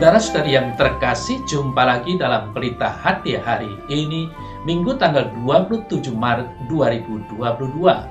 Saudara-saudari yang terkasih, jumpa lagi dalam Pelita Hati hari ini, Minggu tanggal 27 Maret 2022,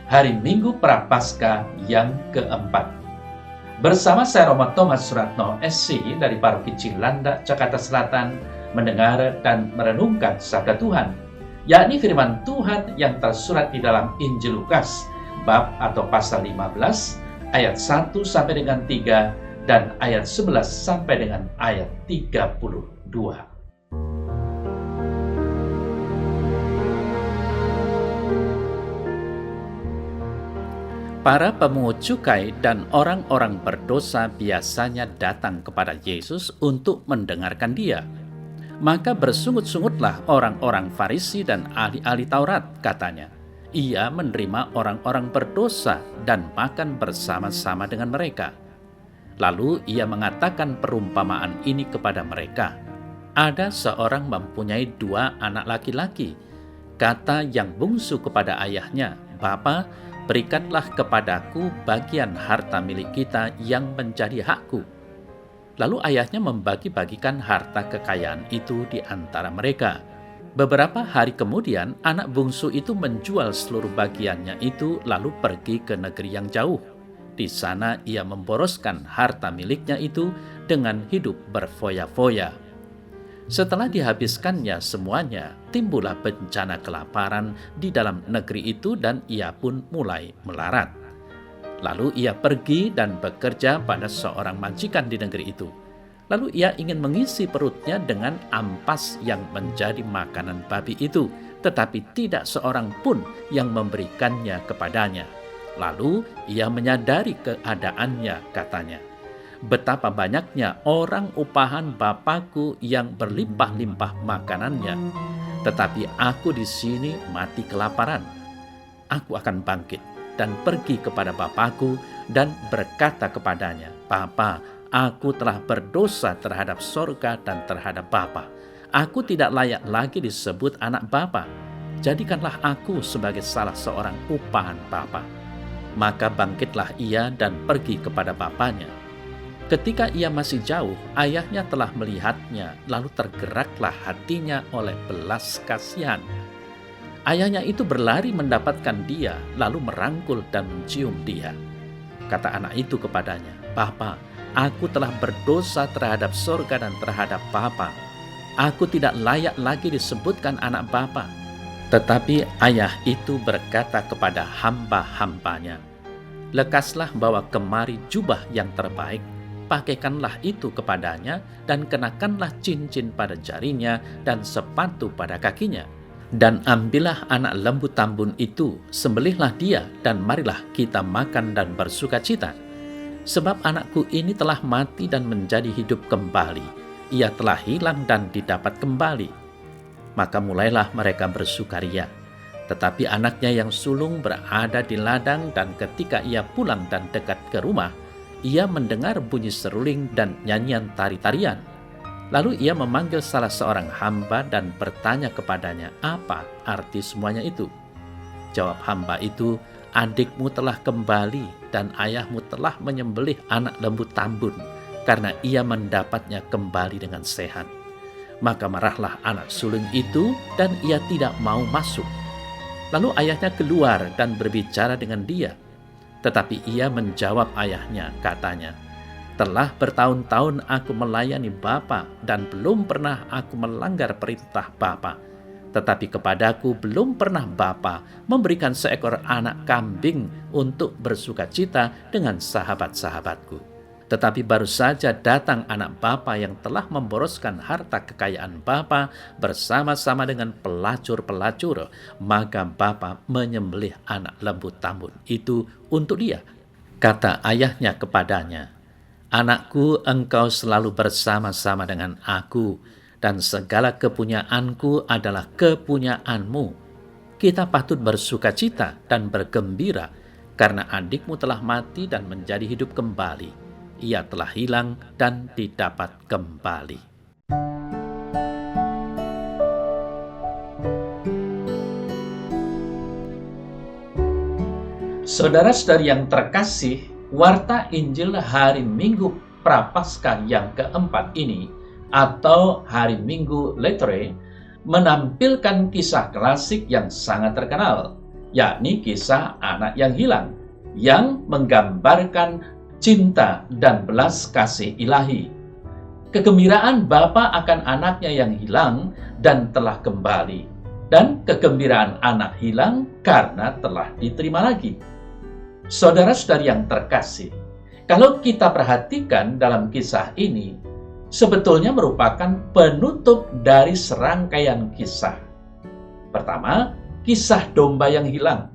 hari Minggu Prapaskah yang keempat. Bersama saya Romo Thomas Suratno SC dari Paroki Cilandak, Jakarta Selatan, mendengar dan merenungkan sabda Tuhan, yakni firman Tuhan yang tersurat di dalam Injil Lukas, bab atau pasal 15, ayat 1 sampai dengan 3, dan ayat 11 sampai dengan ayat 32. Para pemungut cukai dan orang-orang berdosa biasanya datang kepada Yesus untuk mendengarkan Dia. Maka bersungut-sungutlah orang-orang Farisi dan ahli-ahli Taurat, katanya. Ia menerima orang-orang berdosa dan makan bersama-sama dengan mereka. Lalu ia mengatakan perumpamaan ini kepada mereka. Ada seorang mempunyai 2 anak laki-laki. Kata yang bungsu kepada ayahnya, "Bapa, berikanlah kepadaku bagian harta milik kita yang menjadi hakku." Lalu ayahnya membagi-bagikan harta kekayaan itu di antara mereka. Beberapa hari kemudian, anak bungsu itu menjual seluruh bagiannya itu lalu pergi ke negeri yang jauh. Di sana ia memboroskan harta miliknya itu dengan hidup berfoya-foya. Setelah dihabiskannya semuanya, timbullah bencana kelaparan di dalam negeri itu dan ia pun mulai melarat. Lalu ia pergi dan bekerja pada seorang majikan di negeri itu. Lalu ia ingin mengisi perutnya dengan ampas yang menjadi makanan babi itu, tetapi tidak seorang pun yang memberikannya kepadanya. Lalu ia menyadari keadaannya, katanya, "Betapa banyaknya orang upahan Bapakku yang berlimpah-limpah makanannya, tetapi aku di sini mati kelaparan. Aku akan bangkit dan pergi kepada Bapakku dan berkata kepadanya, Bapa, aku telah berdosa terhadap sorga dan terhadap Bapa. Aku tidak layak lagi disebut anak Bapa. Jadikanlah aku sebagai salah seorang upahan Bapa." Maka bangkitlah ia dan pergi kepada bapaknya. Ketika ia masih jauh, ayahnya telah melihatnya, lalu tergeraklah hatinya oleh belas kasihan. Ayahnya itu berlari mendapatkan dia, lalu merangkul dan mencium dia. Kata anak itu kepadanya, "Bapa, aku telah berdosa terhadap sorga dan terhadap Bapa. Aku tidak layak lagi disebutkan anak Bapa." Tetapi ayah itu berkata kepada hamba-hambanya, "Lekaslah bawa kemari jubah yang terbaik, pakaikanlah itu kepadanya, dan kenakanlah cincin pada jarinya dan sepatu pada kakinya. Dan ambillah anak lembu tambun itu, sembelihlah dia, dan marilah kita makan dan bersukacita. Sebab anakku ini telah mati dan menjadi hidup kembali. Ia telah hilang dan didapat kembali." Maka mulailah mereka bersukaria. Tetapi anaknya yang sulung berada di ladang, dan ketika ia pulang dan dekat ke rumah, ia mendengar bunyi seruling dan nyanyian tari-tarian. Lalu ia memanggil salah seorang hamba dan bertanya kepadanya, "Apa arti semuanya itu?" Jawab hamba itu, "Adikmu telah kembali dan ayahmu telah menyembelih anak lembu tambun, karena ia mendapatnya kembali dengan sehat." Maka marahlah anak sulung itu dan ia tidak mau masuk. Lalu ayahnya keluar dan berbicara dengan dia. Tetapi ia menjawab ayahnya, katanya, "Telah bertahun-tahun aku melayani Bapa dan belum pernah aku melanggar perintah Bapa. Tetapi kepadaku belum pernah Bapa memberikan seekor anak kambing untuk bersukacita dengan sahabat-sahabatku. Tetapi baru saja datang anak Bapa yang telah memboroskan harta kekayaan Bapa bersama-sama dengan pelacur-pelacur, maka Bapa menyembelih anak lembu tambun itu untuk dia." Kata ayahnya kepadanya, "Anakku, engkau selalu bersama-sama dengan aku, dan segala kepunyaanku adalah kepunyaanmu. Kita patut bersukacita dan bergembira, karena adikmu telah mati dan menjadi hidup kembali. Ia telah hilang dan didapat kembali." Saudara-saudari yang terkasih, warta Injil hari Minggu Prapaskah yang keempat ini, atau hari Minggu Letore, menampilkan kisah klasik yang sangat terkenal, yakni kisah anak yang hilang, yang menggambarkan cinta dan belas kasih ilahi. Kegembiraan Bapa akan anaknya yang hilang dan telah kembali, dan kegembiraan anak hilang karena telah diterima lagi. Saudara-saudari yang terkasih, kalau kita perhatikan dalam kisah ini, sebetulnya merupakan penutup dari serangkaian kisah. Pertama, kisah domba yang hilang,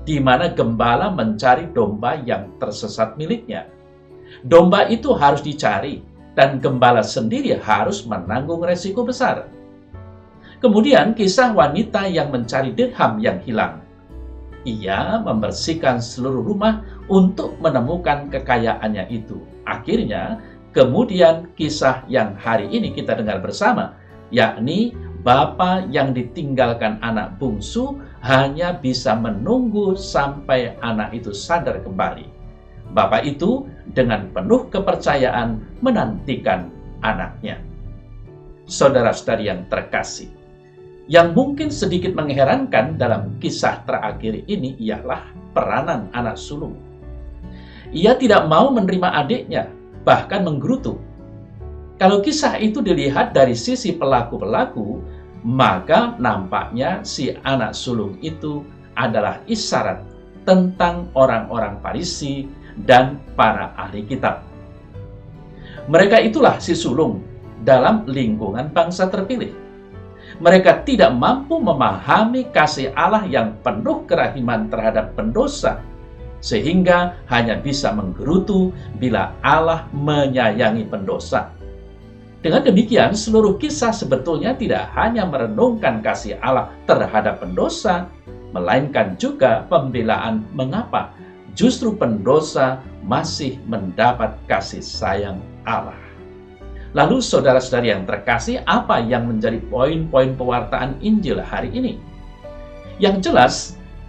di mana gembala mencari domba yang tersesat miliknya. Domba itu harus dicari, dan gembala sendiri harus menanggung resiko besar. Kemudian kisah wanita yang mencari dirham yang hilang. Ia membersihkan seluruh rumah untuk menemukan kekayaannya itu. Akhirnya, kemudian kisah yang hari ini kita dengar bersama, yakni bapa yang ditinggalkan anak bungsu hanya bisa menunggu sampai anak itu sadar kembali. Bapak itu dengan penuh kepercayaan menantikan anaknya. Saudara-saudari yang terkasih, yang mungkin sedikit mengherankan dalam kisah terakhir ini ialah peranan anak sulung. Ia tidak mau menerima adiknya, bahkan menggerutu. Kalau kisah itu dilihat dari sisi pelaku-pelaku, maka nampaknya si anak sulung itu adalah isyarat tentang orang-orang Farisi dan para ahli kitab. Mereka itulah si sulung dalam lingkungan bangsa terpilih. Mereka tidak mampu memahami kasih Allah yang penuh kerahiman terhadap pendosa, sehingga hanya bisa menggerutu bila Allah menyayangi pendosa. Dengan demikian, seluruh kisah sebetulnya tidak hanya merenungkan kasih Allah terhadap pendosa, melainkan juga pembelaan mengapa justru pendosa masih mendapat kasih sayang Allah. Lalu saudara-saudari yang terkasih, apa yang menjadi poin-poin pewartaan Injil hari ini? Yang jelas,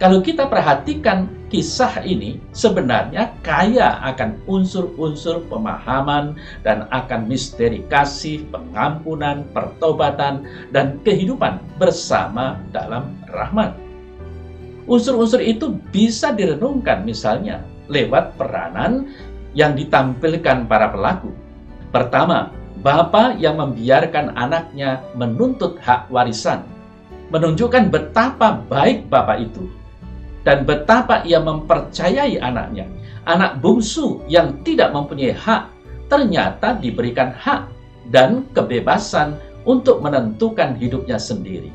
kalau kita perhatikan kisah ini sebenarnya kaya akan unsur-unsur pemahaman dan akan misteri kasih, pengampunan, pertobatan, dan kehidupan bersama dalam rahmat. Unsur-unsur itu bisa direnungkan misalnya lewat peranan yang ditampilkan para pelaku. Pertama, bapa yang membiarkan anaknya menuntut hak warisan, menunjukkan betapa baik bapak itu dan betapa ia mempercayai anaknya. Anak bungsu yang tidak mempunyai hak ternyata diberikan hak dan kebebasan untuk menentukan hidupnya sendiri.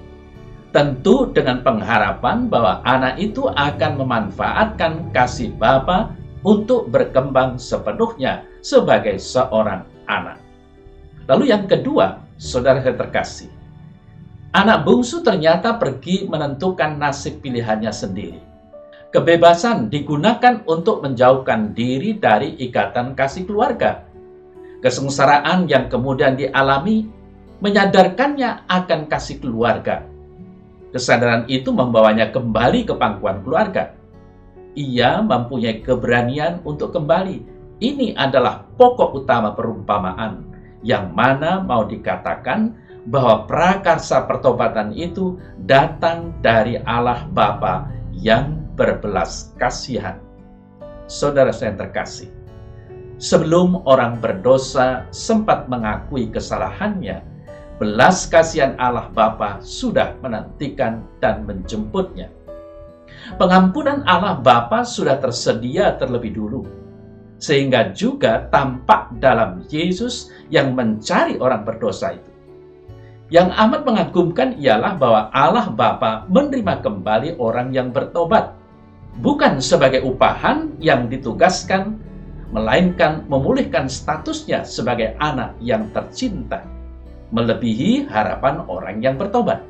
Tentu dengan pengharapan bahwa anak itu akan memanfaatkan kasih bapa untuk berkembang sepenuhnya sebagai seorang anak. Lalu yang kedua, saudara terkasih, anak bungsu ternyata pergi menentukan nasib pilihannya sendiri. Kebebasan digunakan untuk menjauhkan diri dari ikatan kasih keluarga. Kesengsaraan yang kemudian dialami menyadarkannya akan kasih keluarga. Kesadaran itu membawanya kembali ke pangkuan keluarga. Ia mempunyai keberanian untuk kembali. Ini adalah pokok utama perumpamaan, yang mana mau dikatakan bahwa prakarsa pertobatan itu datang dari Allah Bapa yang berbelas kasihan. Saudara saya yang terkasih, sebelum orang berdosa sempat mengakui kesalahannya, belas kasihan Allah Bapa sudah menantikan dan menjemputnya. Pengampunan Allah Bapa sudah tersedia terlebih dulu, sehingga juga tampak dalam Yesus yang mencari orang berdosa itu. Yang amat mengagumkan ialah bahwa Allah Bapa menerima kembali orang yang bertobat, bukan sebagai upahan yang ditugaskan, melainkan memulihkan statusnya sebagai anak yang tercinta, melebihi harapan orang yang bertobat.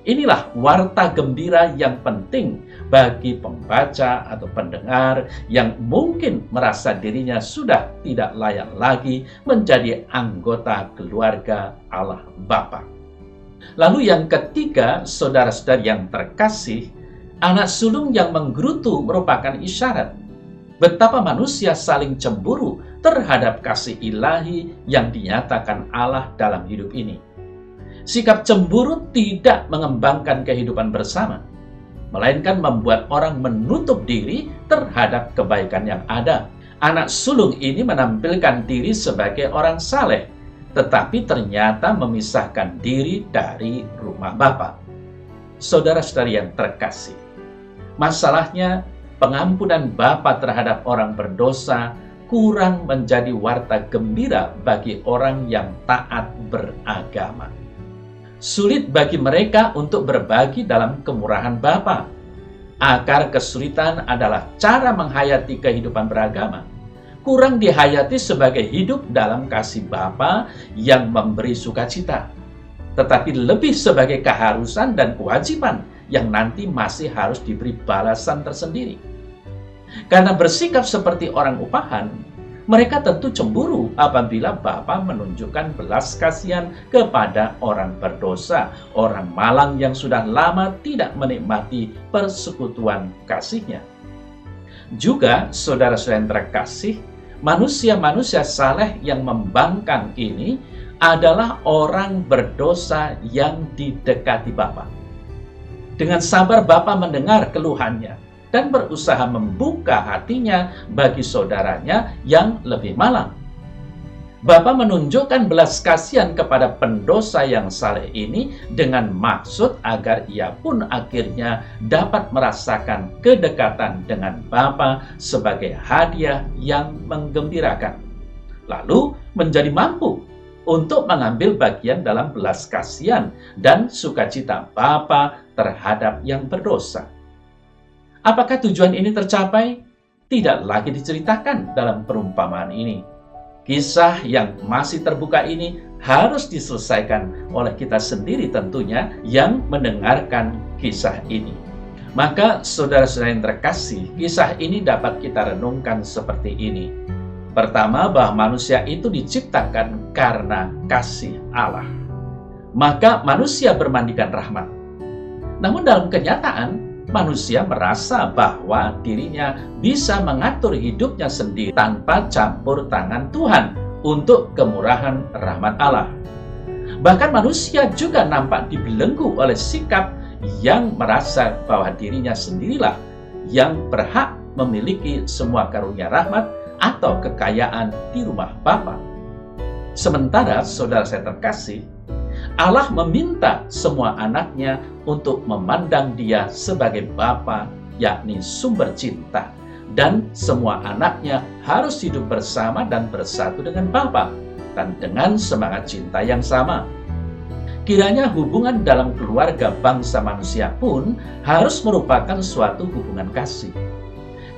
Inilah warta gembira yang penting bagi pembaca atau pendengar yang mungkin merasa dirinya sudah tidak layak lagi menjadi anggota keluarga Allah Bapa. Lalu yang ketiga, saudara-saudari yang terkasih, anak sulung yang menggerutu merupakan isyarat betapa manusia saling cemburu terhadap kasih ilahi yang dinyatakan Allah dalam hidup ini. Sikap cemburu tidak mengembangkan kehidupan bersama, melainkan membuat orang menutup diri terhadap kebaikan yang ada. Anak sulung ini menampilkan diri sebagai orang saleh, tetapi ternyata memisahkan diri dari rumah Bapa. Saudara-saudari yang terkasih, masalahnya pengampunan Bapa terhadap orang berdosa kurang menjadi warta gembira bagi orang yang taat beragama. Sulit bagi mereka untuk berbagi dalam kemurahan Bapa. Akar kesulitan adalah cara menghayati kehidupan beragama. Kurang dihayati sebagai hidup dalam kasih Bapa yang memberi sukacita, tetapi lebih sebagai keharusan dan kewajiban yang nanti masih harus diberi balasan tersendiri. Karena bersikap seperti orang upahan, mereka tentu cemburu apabila Bapa menunjukkan belas kasihan kepada orang berdosa, orang malang yang sudah lama tidak menikmati persekutuan kasih-Nya. Juga, saudara-saudara yang terkasih, manusia-manusia saleh yang membangkang ini adalah orang berdosa yang didekati Bapa. Dengan sabar Bapa mendengar keluhannya dan berusaha membuka hatinya bagi saudaranya yang lebih malang. Bapa menunjukkan belas kasihan kepada pendosa yang saleh ini dengan maksud agar ia pun akhirnya dapat merasakan kedekatan dengan Bapa sebagai hadiah yang menggembirakan, lalu menjadi mampu untuk mengambil bagian dalam belas kasihan dan sukacita Bapa terhadap yang berdosa. Apakah tujuan ini tercapai? Tidak lagi diceritakan dalam perumpamaan ini. Kisah yang masih terbuka ini harus diselesaikan oleh kita sendiri tentunya yang mendengarkan kisah ini. Maka saudara-saudara yang terkasih, kisah ini dapat kita renungkan seperti ini. Pertama, bahwa manusia itu diciptakan karena kasih Allah. Maka manusia bermandikan rahmat. Namun dalam kenyataan, manusia merasa bahwa dirinya bisa mengatur hidupnya sendiri tanpa campur tangan Tuhan untuk kemurahan rahmat Allah. Bahkan manusia juga nampak dibelenggu oleh sikap yang merasa bahwa dirinya sendirilah yang berhak memiliki semua karunia rahmat atau kekayaan di rumah Bapa. Sementara, saudara saya terkasih, Allah meminta semua anaknya untuk memandang Dia sebagai Bapa, yakni sumber cinta, dan semua anaknya harus hidup bersama dan bersatu dengan Bapa dan dengan semangat cinta yang sama. Kiranya hubungan dalam keluarga bangsa manusia pun harus merupakan suatu hubungan kasih.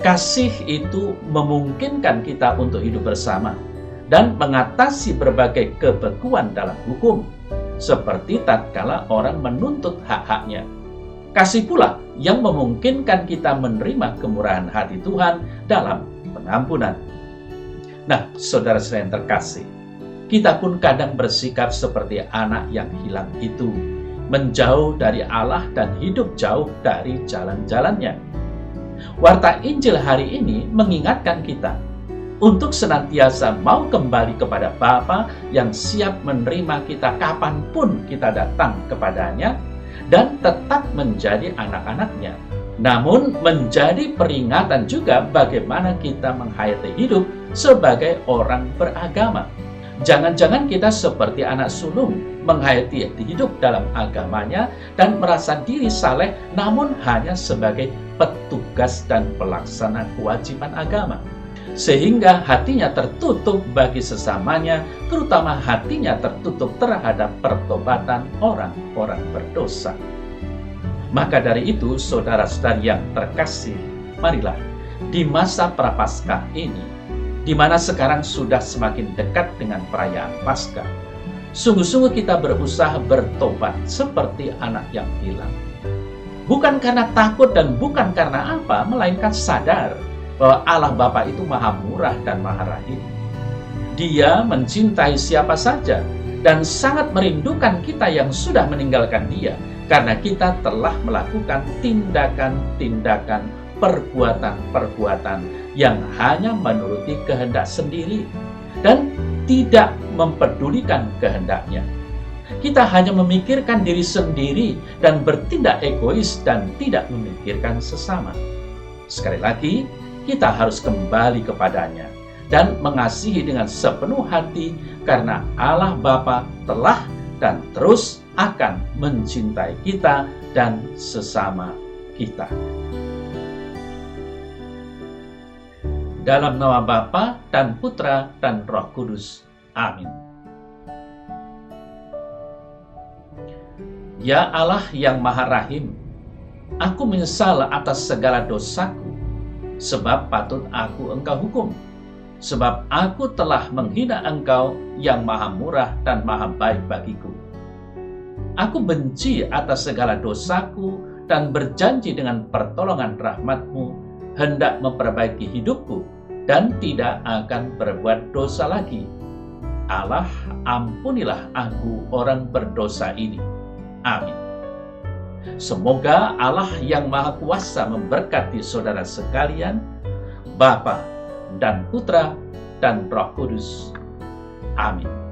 Kasih itu memungkinkan kita untuk hidup bersama dan mengatasi berbagai kebekuan dalam hukum, seperti tatkala orang menuntut hak-haknya. Kasih pula yang memungkinkan kita menerima kemurahan hati Tuhan dalam pengampunan. Nah, saudara-saudara yang terkasih, kita pun kadang bersikap seperti anak yang hilang itu, menjauh dari Allah dan hidup jauh dari jalan-jalannya. Warta Injil hari ini mengingatkan kita untuk senantiasa mau kembali kepada Bapa yang siap menerima kita kapanpun kita datang kepadanya dan tetap menjadi anak-anaknya. Namun menjadi peringatan juga bagaimana kita menghayati hidup sebagai orang beragama. Jangan-jangan kita seperti anak sulung, menghayati hidup dalam agamanya dan merasa diri saleh namun hanya sebagai petugas dan pelaksana kewajiban agama. Sehingga hatinya tertutup bagi sesamanya, terutama hatinya tertutup terhadap pertobatan orang-orang berdosa. Maka dari itu, saudara-saudari yang terkasih, marilah di masa Prapaskah ini, di mana sekarang sudah semakin dekat dengan perayaan Paskah, sungguh-sungguh kita berusaha bertobat seperti anak yang hilang. Bukan karena takut dan bukan karena apa, melainkan sadar bahwa Allah Bapa itu maha murah dan maha rahim. Dia mencintai siapa saja dan sangat merindukan kita yang sudah meninggalkan Dia, karena kita telah melakukan tindakan-tindakan, perbuatan-perbuatan yang hanya menuruti kehendak sendiri dan tidak mempedulikan kehendaknya. Kita hanya memikirkan diri sendiri dan bertindak egois dan tidak memikirkan sesama. Sekali lagi, kita harus kembali kepadanya dan mengasihi dengan sepenuh hati karena Allah Bapa telah dan terus akan mencintai kita dan sesama kita. Dalam nama Bapa dan Putra dan Roh Kudus. Amin. Ya Allah yang Maha Rahim, aku menyesal atas segala dosaku, sebab patut aku Engkau hukum. Sebab aku telah menghina Engkau yang Maha Murah dan Maha Baik bagiku. Aku benci atas segala dosaku dan berjanji dengan pertolongan rahmat-Mu hendak memperbaiki hidupku dan tidak akan berbuat dosa lagi. Allah, ampunilah aku orang berdosa ini. Amin. Semoga Allah yang Maha Kuasa memberkati saudara sekalian, Bapa dan Putra dan Roh Kudus. Amin.